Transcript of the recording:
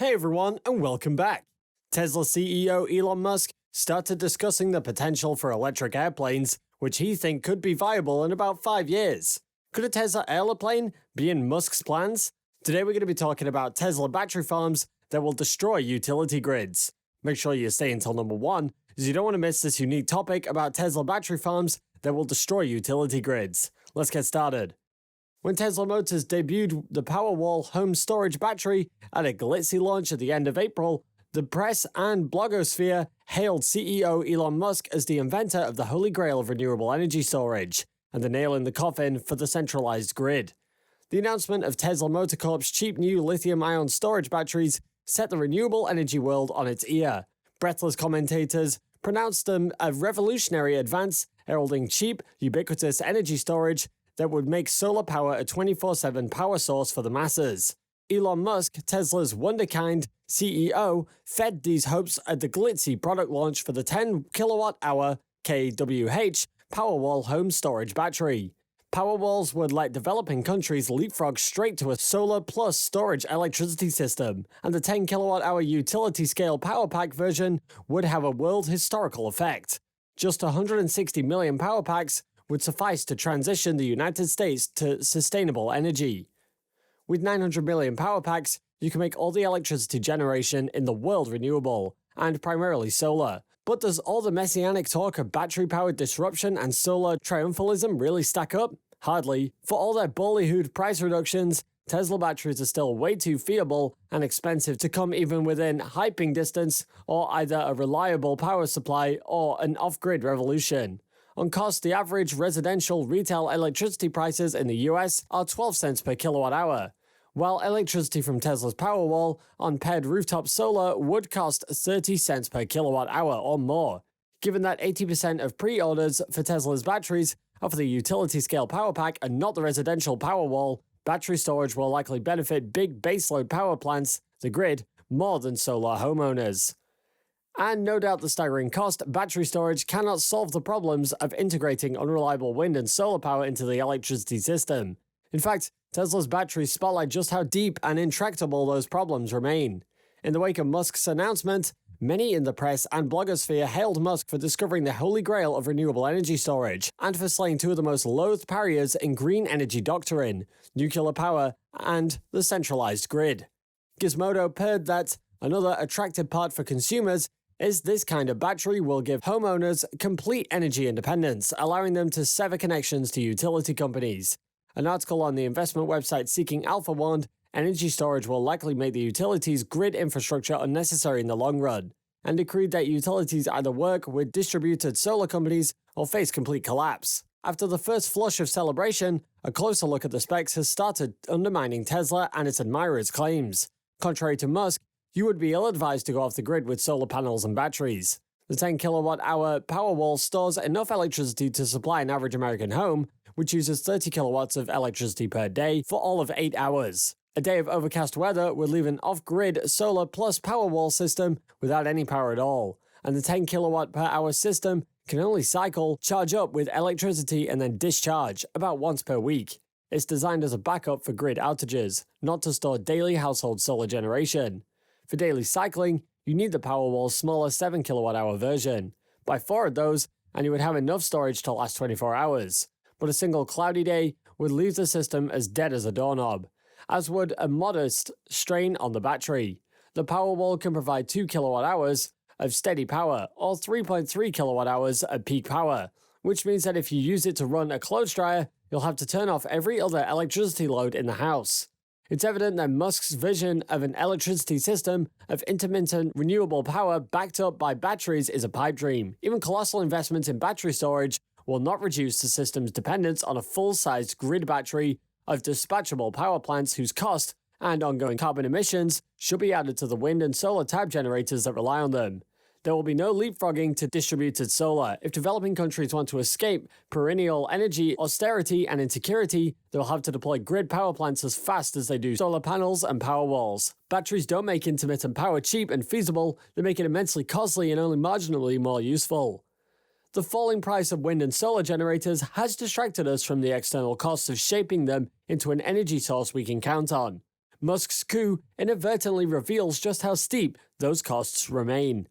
Hey everyone, and welcome back. Tesla CEO Elon Musk started discussing the potential for electric airplanes, which he thinks could be viable in about 5 years. Could a Tesla airplane be in Musk's plans? Today we're going to be talking about Tesla battery farms that will destroy utility grids. Make sure you stay until number 1, as you don't want to miss this unique topic about Tesla battery farms that will destroy utility grids. Let's get started. When Tesla Motors debuted the Powerwall home storage battery at a glitzy launch at the end of April, the press and blogosphere hailed CEO Elon Musk as the inventor of the holy grail of renewable energy storage, and the nail in the coffin for the centralized grid. The announcement of Tesla Motor Corp's cheap new lithium-ion storage batteries set the renewable energy world on its ear. Breathless commentators pronounced them a revolutionary advance, heralding cheap, ubiquitous energy storage that would make solar power a 24/7 power source for the masses. Elon Musk, Tesla's wonderkind CEO, fed these hopes at the glitzy product launch for the 10 kilowatt-hour kWh Powerwall home storage battery. Powerwalls would let developing countries leapfrog straight to a solar plus storage electricity system, and the 10 kilowatt-hour utility-scale power pack version would have a world historical effect. Just 160 million power packs would suffice to transition the United States to sustainable energy. With 900 million power packs, you can make all the electricity generation in the world renewable, and primarily solar. But does all the messianic talk of battery-powered disruption and solar triumphalism really stack up? Hardly. For all their ballyhooed price reductions, Tesla batteries are still way too feasible and expensive to come even within hyping distance or either a reliable power supply or an off-grid revolution. On cost, the average residential retail electricity prices in the US are 12 cents per kilowatt hour, while electricity from Tesla's Powerwall on paired rooftop solar would cost 30 cents per kilowatt hour or more. Given that 80% of pre-orders for Tesla's batteries are for the utility-scale power pack and not the residential Powerwall, battery storage will likely benefit big baseload power plants, the grid, more than solar homeowners. And no doubt the staggering cost, battery storage cannot solve the problems of integrating unreliable wind and solar power into the electricity system. In fact, Tesla's batteries spotlight just how deep and intractable those problems remain. In the wake of Musk's announcement, many in the press and blogosphere hailed Musk for discovering the holy grail of renewable energy storage, and for slaying two of the most loathed barriers in green energy doctrine, nuclear power and the centralized grid. Gizmodo purred that another attractive part for consumers is this kind of battery will give homeowners complete energy independence, allowing them to sever connections to utility companies. An article on the investment website Seeking Alpha warned energy storage will likely make the utilities' grid infrastructure unnecessary in the long run, and decreed that utilities either work with distributed solar companies or face complete collapse. After the first flush of celebration, a closer look at the specs has started undermining Tesla and its admirers' claims. Contrary to Musk, you would be ill-advised to go off the grid with solar panels and batteries. The 10 kilowatt-hour Powerwall stores enough electricity to supply an average American home, which uses 30 kilowatts of electricity per day for all of 8 hours. A day of overcast weather would leave an off-grid solar plus Powerwall system without any power at all, and the 10 kilowatt per hour system can only charge up with electricity and then discharge about once per week. It's designed as a backup for grid outages, not to store daily household solar generation. For daily cycling, you need the Powerwall's smaller 7 kilowatt-hour version. Buy 4 of those, and you would have enough storage to last 24 hours. But a single cloudy day would leave the system as dead as a doorknob, as would a modest strain on the battery. The Powerwall can provide 2 kilowatt-hours of steady power, or 3.3 kilowatt-hours of peak power, which means that if you use it to run a clothes dryer, you'll have to turn off every other electricity load in the house. It's evident that Musk's vision of an electricity system of intermittent renewable power backed up by batteries is a pipe dream. Even colossal investments in battery storage will not reduce the system's dependence on a full-sized grid battery of dispatchable power plants whose cost and ongoing carbon emissions should be added to the wind and solar type generators that rely on them. There will be no leapfrogging to distributed solar. If developing countries want to escape perennial energy austerity and insecurity, they'll have to deploy grid power plants as fast as they do solar panels and power walls. Batteries don't make intermittent power cheap and feasible, they make it immensely costly and only marginally more useful. The falling price of wind and solar generators has distracted us from the external costs of shaping them into an energy source we can count on. Musk's coup inadvertently reveals just how steep those costs remain.